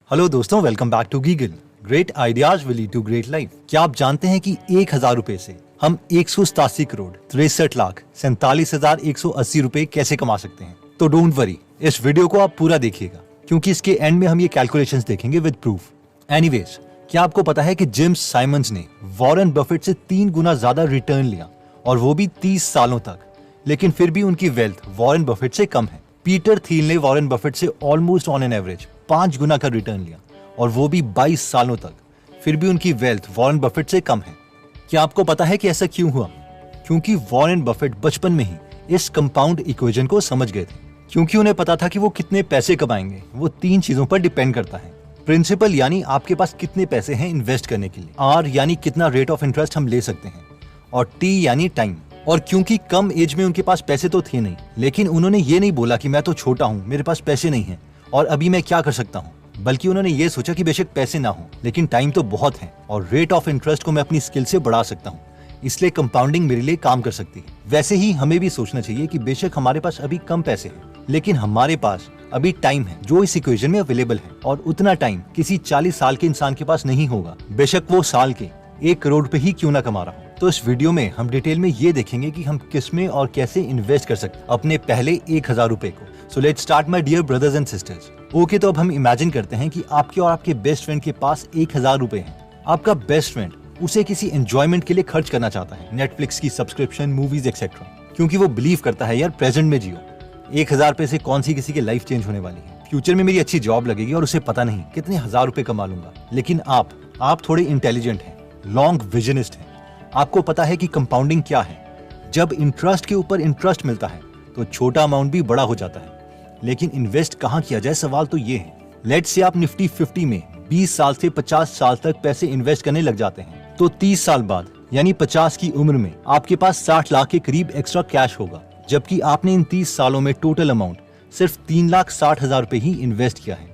Hello दोस्तों, welcome back to गीगल। Great ideas will lead to great life. क्या आप जानते हैं कि 1000 रुपए से हम 187 करोड़ 63 लाख 47,180 रुपए कैसे कमा सकते हैं? तो डोंट वरी, इस वीडियो को आप पूरा देखिएगा क्योंकि इसके एंड में हम ये कैलकुलेशंस देखेंगे विद प्रूफ। एनीवेज, क्या आपको पता है कि जिम साइमंस ने वॉरेन बफेट से 3 गुना ज्यादा रिटर्न लिया और वो भी 30 सालों तक, लेकिन फिर भी उनकी वेल्थ वॉरेन बफेट से कम है। पीटर थील ने वॉरेन बफेट से ऑलमोस्ट ऑन एन एवरेज 5 गुना का रिटर्न लिया और वो भी 22 सालों तक, फिर भी उनकी वेल्थ वॉरेन बफेट से कम है। क्या आपको पता है कि ऐसा क्यों हुआ? क्योंकि वॉरेन बफेट बचपन में ही इस कंपाउंड इक्वेशन को समझ गए थे। क्योंकि उन्हें पता था कि वो कितने पैसे कमाएंगे वो 3 चीजों पर डिपेंड करता है। प्रिंसिपल यानी आपके पास कितने पैसे हैं इन्वेस्ट करने के लिए, आर यानी कितना रेट ऑफ इंटरेस्ट हम ले सकते हैं, और टी यानी टाइम। और क्योंकि कम एज में उनके पास पैसे तो थे नहीं, लेकिन उन्होंने ये नहीं बोला कि मैं तो छोटा हूँ, मेरे पास पैसे नहीं है और अभी मैं क्या कर सकता हूँ, बल्कि उन्होंने ये सोचा कि बेशक पैसे ना हो लेकिन टाइम तो बहुत है और रेट ऑफ इंटरेस्ट को मैं अपनी स्किल से बढ़ा सकता हूँ, इसलिए कंपाउंडिंग मेरे लिए काम कर सकती है। वैसे ही हमें भी सोचना चाहिए कि बेशक हमारे पास अभी कम पैसे हैं लेकिन हमारे पास अभी टाइम है जो इस इक्वेशन में अवेलेबल है, और उतना टाइम किसी 40 साल के इंसान के पास नहीं होगा, बेशक वो साल के 1 करोड़ पे ही क्यों ना कमा रहा हो। तो इस वीडियो में हम डिटेल में ये देखेंगे कि हम किसमें और कैसे इन्वेस्ट कर सकते हैं अपने पहले 1000 रुपए को। So let's start my dear brothers and sisters. Okay, तो अब हम इमेजिन करते हैं कि आपके और आपके बेस्ट फ्रेंड के पास 1000 रुपए हैं। आपका बेस्ट फ्रेंड उसे किसी एंजॉयमेंट के लिए खर्च करना चाहता है, नेटफ्लिक्स की सब्सक्रिप्शन, मूवीज एक्सेट्रा, क्योंकि वो बिलीव करता है यार प्रेजेंट में जियो। 1000 रुपए से कौन सी किसी की लाइफ चेंज होने वाली है, फ्यूचर में मेरी अच्छी जॉब लगेगी और उसे पता नहीं कितने 1000 रुपए कमा लूंगा। लेकिन आप थोड़े इंटेलिजेंट हैं, लॉन्ग विजनिस्ट हैं। आपको पता है कि कंपाउंडिंग क्या है। जब इंटरेस्ट के ऊपर इंटरेस्ट मिलता है तो छोटा अमाउंट भी बड़ा हो जाता है। लेकिन इन्वेस्ट कहाँ किया जाए, सवाल तो ये है। लेट्स से आप निफ्टी 50 में 20 साल से 50 साल तक पैसे इन्वेस्ट करने लग जाते हैं, तो 30 साल बाद यानी 50 की उम्र में आपके पास 60 लाख के करीब एक्स्ट्रा कैश होगा, जबकि आपने इन 30 सालों में टोटल अमाउंट सिर्फ 3,60,000 रुपए ही इन्वेस्ट किया है,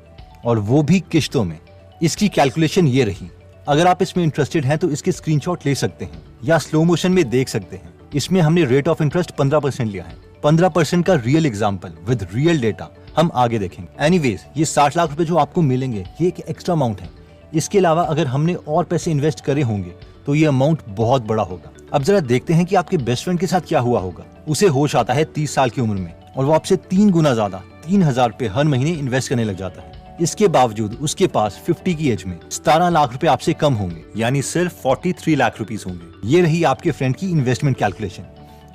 और वो भी किश्तों में। इसकी कैलकुलेशन ये रही। अगर आप इसमें इंटरेस्टेड हैं तो इसके स्क्रीनशॉट ले सकते हैं या स्लो मोशन में देख सकते हैं। इसमें हमने रेट ऑफ इंटरेस्ट 15% लिया है। 15% का real example with real data हम आगे देखेंगे। एनीवेज, ये 60 लाख रुपए जो आपको मिलेंगे ये एक एक्स्ट्रा अमाउंट है। इसके अलावा अगर हमने और पैसे इन्वेस्ट करे होंगे तो ये अमाउंट बहुत बड़ा होगा। अब जरा देखते हैं कि आपके बेस्ट फ्रेंड के साथ क्या हुआ होगा। उसे होश आता है 30 साल की उम्र में और वो आपसे 3 गुना ज्यादा 3000 रुपए हर महीने इन्वेस्ट करने लग जाता है। इसके बावजूद उसके पास 50 की एज में 17 लाख रुपए आपसे कम होंगे, यानी सिर्फ 43 लाख रुपीस होंगे। ये रही आपके फ्रेंड की इन्वेस्टमेंट कैलकुलेशन।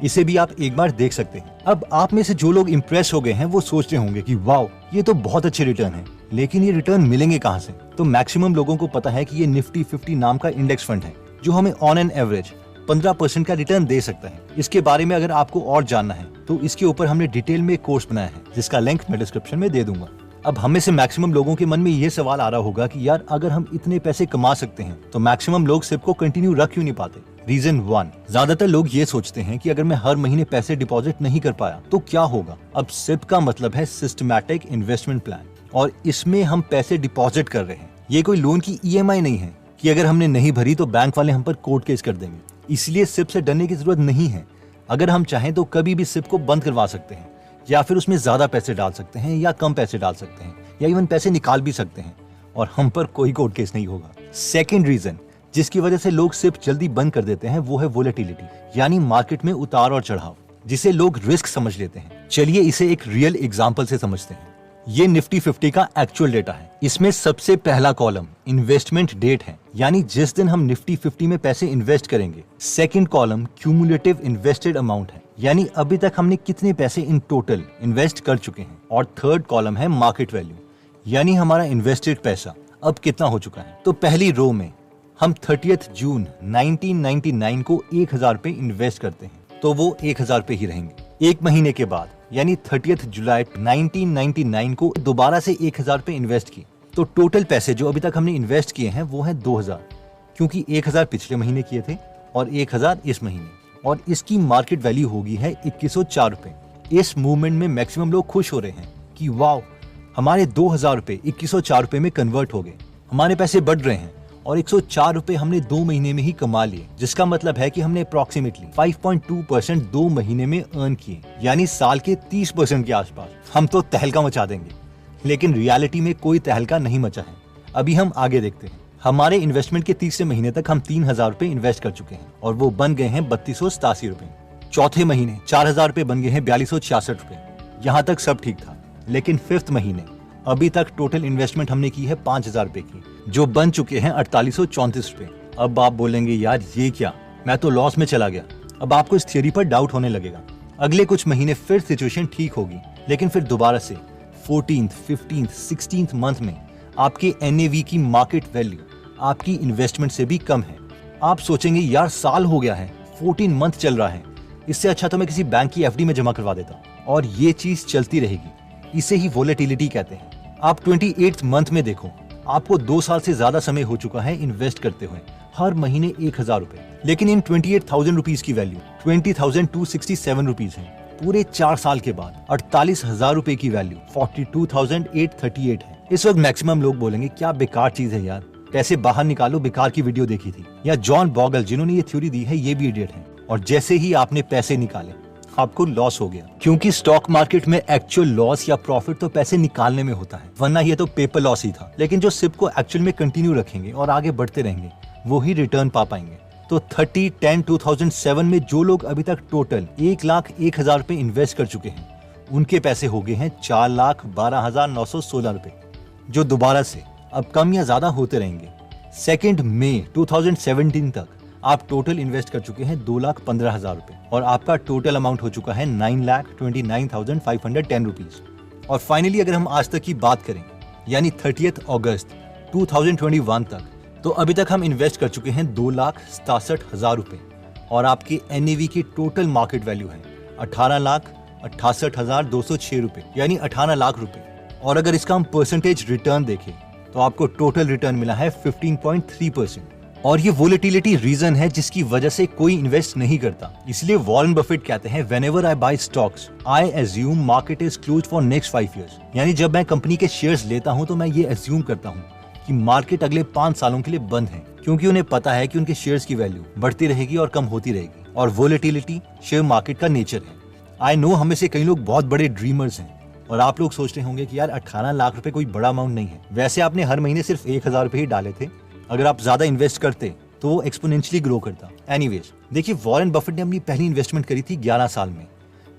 इसे भी आप एक बार देख सकते हैं। अब आप में से जो लोग इम्प्रेस हो गए हैं वो सोच रहे होंगे कि वाओ, ये तो बहुत अच्छे रिटर्न है, लेकिन ये रिटर्न मिलेंगे कहाँ से? तो मैक्सिमम लोगों को पता है कि ये निफ्टी 50 नाम का इंडेक्स फंड है जो हमें ऑन एन एवरेज 15% का रिटर्न दे सकता है। इसके बारे में अगर आपको और जानना है तो इसके ऊपर हमने डिटेल में कोर्स बनाया है जिसका लिंक मैं डिस्क्रिप्शन में दे दूंगा। अब हमें से मैक्सिमम लोगों के मन में ये सवाल आ रहा होगा कि यार अगर हम इतने पैसे कमा सकते हैं तो मैक्सिमम लोग सिप को कंटिन्यू रख क्यों नहीं पाते? रीजन 1, ज्यादातर लोग ये सोचते हैं कि अगर मैं हर महीने पैसे डिपॉजिट नहीं कर पाया तो क्या होगा। अब सिप का मतलब है सिस्टमैटिक इन्वेस्टमेंट प्लान, और इसमें हम पैसे डिपॉजिट कर रहे हैं। ये कोई लोन की EMI नहीं है कि अगर हमने नहीं भरी तो बैंक वाले हम पर कोर्ट केस कर देंगे। इसलिए सिप से डरने की जरूरत नहीं है। अगर हम चाहें तो कभी भी सिप को बंद करवा सकते हैं, या फिर उसमें ज्यादा पैसे डाल सकते हैं या कम पैसे डाल सकते हैं, या इवन पैसे निकाल भी सकते हैं और हम पर कोई कोर्ट केस नहीं होगा। सेकंड रीजन जिसकी वजह से लोग सिर्फ जल्दी बंद कर देते हैं वो है वोलेटिलिटी, यानी मार्केट में उतार और चढ़ाव, जिसे लोग रिस्क समझ लेते हैं। चलिए इसे एक रियल एग्जांपल से समझते हैं। ये निफ्टी 50 का एक्चुअल डेटा है। इसमें सबसे पहला कॉलम इन्वेस्टमेंट डेट है, यानी जिस दिन हम निफ्टी 50 में पैसे इन्वेस्ट करेंगे। Second column cumulative invested amount है, यानी अभी तक हमने कितने पैसे इन टोटल इन्वेस्ट कर चुके हैं। और थर्ड कॉलम है मार्केट वैल्यू, यानी हमारा इन्वेस्टेड पैसा अब कितना हो चुका है। तो पहली रो में हम 30 जून 1999 को 1000 रुपए इन्वेस्ट करते हैं तो वो 1000 रुपए ही रहेंगे। एक महीने के बाद यानी 30 जुलाई 1999 को दोबारा से 1000 रुपए इन्वेस्ट किए, तो टोटल पैसे जो अभी तक हमने इन्वेस्ट किए हैं वो हैं 2000, क्योंकि 1000 पिछले महीने किए थे और 1000 इस महीने, और इसकी मार्केट वैल्यू होगी है 2104 रुपए। इस मूवमेंट में मैक्सिमम लोग खुश हो रहे हैं कि वाओ, हमारे 2000 रुपए 2104 रुपए में कन्वर्ट हो गए, हमारे पैसे बढ़ रहे हैं और 104 रुपए हमने 2 महीने में ही कमा लिए, जिसका मतलब है कि हमने अप्रोक्सीमेटली 5.2% 2 महीने में अर्न किए, यानी साल के 30% के आसपास। हम तो तहलका मचा देंगे, लेकिन रियलिटी में कोई तहलका नहीं मचा है। अभी हम आगे देखते हैं। हमारे इन्वेस्टमेंट के तीसरे महीने तक हम 3,000 रुपए इन्वेस्ट कर चुके हैं और वो बन गए हैं 3287 रुपए। चौथे महीने 4,000 रुपए बन गए हैं 4266 रुपए। यहाँ तक सब ठीक था, लेकिन फिफ्थ महीने अभी तक टोटल इन्वेस्टमेंट हमने की है 5,000 रुपए की, जो बन चुके हैं 4834 रुपए। अब आप बोलेंगे यार ये क्या, मैं तो लॉस में चला गया। अब आपको इस थियरी पर डाउट होने लगेगा। अगले कुछ महीने फिर सिचुएशन ठीक होगी, लेकिन फिर दोबारा से 14th, 15th, 16th मंथ में आपके NAV की मार्केट वैल्यू आपकी इन्वेस्टमेंट से भी कम है। आप सोचेंगे यार साल हो गया है, 14 मंथ चल रहा है, इससे अच्छा तो मैं किसी बैंक की FD में जमा करवा देता। और ये चीज चलती रहेगी, इसे ही वोलेटिलिटी कहते हैं। आप 28th मंथ में देखो, आपको 2 साल से ज्यादा समय हो चुका है इन्वेस्ट करते हुए, हर महीने 1,000 रुपए, लेकिन इन 28,000 रुपीज की वैल्यू 20,267 रुपीज है। पूरे 4 साल के बाद 48,000 रुपए की वैल्यू 42,838 है। इस वक्त मैक्सिमम लोग बोलेंगे क्या बेकार चीज है यार, पैसे बाहर निकालो, बेकार की वीडियो देखी थी। या जॉन बॉगल जिन्होंने ये थ्योरी दी है, ये भी इडियट है। और जैसे ही आपने पैसे निकाले आपको लॉस हो गया, क्योंकि स्टॉक मार्केट में एक्चुअल लॉस या प्रॉफिट तो पैसे निकालने में होता है, वरना ये तो पेपर लॉस ही था। लेकिन जो सिप को एक्चुअल में कंटिन्यू रखेंगे और आगे बढ़ते रहेंगे, वो ही रिटर्न पा पाएंगे। तो 30/10/2007 में जो लोग अभी तक टोटल 1,01,000 रुपए इन्वेस्ट कर चुके हैं, उनके पैसे हो गए हैं 4,12,916 रुपए, जो दोबारा से अब कम या ज्यादा होते रहेंगे। 2 मई 2017 तक आप टोटल इन्वेस्ट कर चुके हैं 2,15,000 रुपए और आपका टोटल अमाउंट हो चुका है 9,29,510 रुपीज। और फाइनली अगर हम आज तक की बात करें, यानी 30 अगस्त 2021 तक, तो अभी तक हम इन्वेस्ट कर चुके हैं 2,67,000 रुपए और आपके NAV की टोटल मार्केट वैल्यू है 18,68,206 रुपए, यानी 18 लाख रुपए। और अगर इसका हम परसेंटेज रिटर्न देखें तो आपको टोटल रिटर्न मिला है 15.3%। और ये वोलेटिलिटी रीजन है जिसकी वजह से कोई इन्वेस्ट नहीं करता। इसलिए वॉरेन बफेट कहते हैं whenever I buy stocks I assume market is closed for next 5 years। यानी जब मैं कंपनी के शेयर्स लेता हूं तो मैं ये एज्यूम करता हूं कि मार्केट अगले 5 सालों के लिए बंद है, क्योंकि उन्हें पता है कि उनके शेयर्स की वैल्यू बढ़ती रहेगी और कम होती रहेगी। और वोलेटिलिटी शेयर मार्केट का नेचर है। आई नो हमें से कई लोग बहुत बड़े ड्रीमर्स हैं और आप लोग सोच रहे होंगे कि यार 18 लाख रुपए कोई बड़ा अमाउंट नहीं है। वैसे आपने हर महीने सिर्फ 1,000 रुपए ही डाले थे, अगर आप ज्यादा इन्वेस्ट करते तो वो एक्सपोनेंशियली ग्रो करता। एनीवेज, देखिए वॉरेन बफेट ने अपनी पहली इन्वेस्टमेंट करी थी 11 साल में।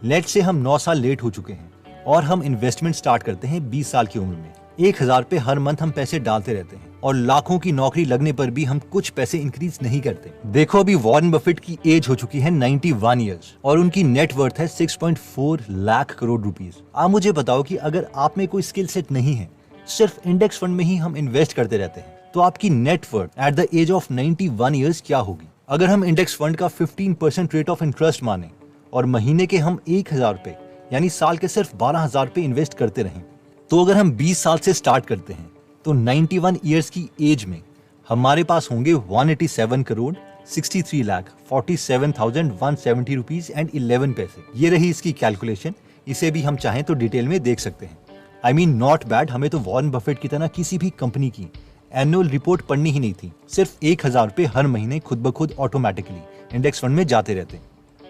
लेट से हम 9 साल लेट हो चुके हैं और हम इन्वेस्टमेंट स्टार्ट करते हैं 20 साल की उम्र में। 1,000 रुपए हर मंथ हम पैसे डालते रहते हैं और लाखों की नौकरी लगने पर भी हम कुछ पैसे इंक्रीज नहीं करते। देखो अभी वॉरेन बफेट की एज हो चुकी है 91 ईयर्स और उनकी नेट वर्थ है 6.4 लाख करोड़ रुपीज। आप मुझे बताओ कि अगर आप में कोई स्किल सेट नहीं है, सिर्फ इंडेक्स फंड में ही हम इन्वेस्ट करते रहते हैं, तो आपकी net worth at the age of 91 years क्या होगी? अगर हम इंडेक्स फंड का 15% रेट ऑफ इंटरेस्ट माने और महीने के हम 1,000 रुपए यानी साल के सिर्फ 12,000 रुपए इन्वेस्ट करते रहें, तो अगर हम 20 साल से स्टार्ट करते हैं तो 91 ईयर्स की एज में हमारे पास होंगे 187 करोड़ 63 लाख 47,170 रुपीज एंड 11 पैसे। ये रही इसकी कैलकुलेशन। इसे भी हम चाहें तो डिटेल में देख सकते हैं। I mean not bad. हमें तो वॉरेन बफेट की तरह किसी भी कंपनी की एनुअल रिपोर्ट पढ़नी ही नहीं थी। सिर्फ 1,000 रुपए हर महीने खुद ब खुद ऑटोमेटिकली इंडेक्स फंड में जाते रहते।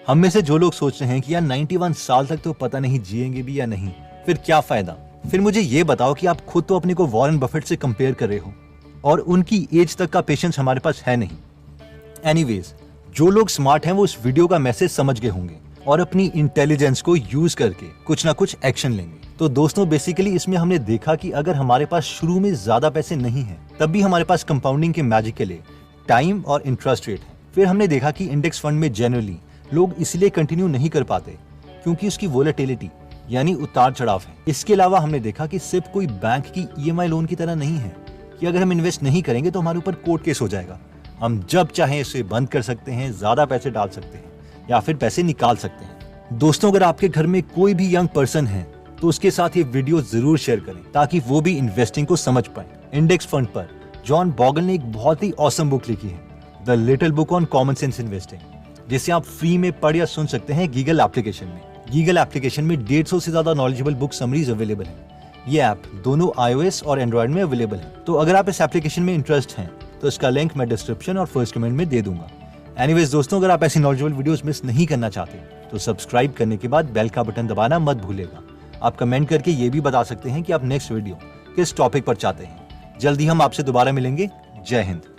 हम में से जो लोग सोच रहे हैं कि यार 91 साल तक तो पता नहीं जिएंगे भी या नहीं, फिर क्या फायदा? फिर मुझे ये बताओ कि आप खुद तो अपने को वॉरेन बफेट से कंपेयर कर रहे हो और उनकी एज तक का पेशेंस हमारे पास है नहीं। एनीवेज, जो लोग स्मार्ट हैं वो इस वीडियो का मैसेज समझ गए होंगे और अपनी इंटेलिजेंस को यूज करके कुछ ना कुछ एक्शन लेंगे। तो दोस्तों बेसिकली इसमें हमने देखा कि अगर हमारे पास शुरू में ज्यादा पैसे नहीं हैं, तब भी हमारे पास कंपाउंडिंग के मैजिक के लिए टाइम और इंटरेस्ट रेट है। फिर हमने देखा कि इंडेक्स फंड में जनरली लोग इसलिए कंटिन्यू नहीं कर पाते क्योंकि उसकी वोलेटिलिटी यानी उतार चढ़ाव है। इसके अलावा हमने देखा कि सिर्फ कोई बैंक की EMI लोन की तरह नहीं है कि अगर हम इन्वेस्ट नहीं करेंगे तो हमारे ऊपर कोर्ट केस हो जाएगा। हम जब चाहें इसे बंद कर सकते हैं, ज्यादा पैसे डाल सकते हैं या फिर पैसे निकाल सकते हैं। दोस्तों, अगर आपके घर में कोई भी यंग पर्सन है तो उसके साथ ये वीडियो जरूर शेयर करें ताकि वो भी इन्वेस्टिंग को समझ पाए। इंडेक्स फंड पर जॉन बॉगल ने एक बहुत ही ऑसम बुक लिखी है, the little book on common sense investing, जिसे आप फ्री में पढ़ या सुन सकते हैं गीगल एप्लीकेशन में। गीगल एप्लीकेशन में 150 से ज्यादा नॉलेजेबल बुक समरीज अवेलेबल है। ये ऐप दोनों iOS और एंड्रॉइड में अवेलेबल है। तो अगर आप इस एप्लीकेशन में इंटरेस्ट हैं तो इसका लिंक मैं डिस्क्रिप्शन और फर्स्ट कमेंट में दे दूंगा। एनीवेज दोस्तों, अगर आप ऐसी नॉलेजेबल वीडियोस मिस नहीं करना चाहते तो सब्सक्राइब करने के बाद बेल का बटन दबाना मत भूलिएगा। आप कमेंट करके ये भी बता सकते हैं कि आप नेक्स्ट वीडियो किस टॉपिक पर चाहते हैं जल्दी हम आपसे दोबारा मिलेंगे। जय हिंद।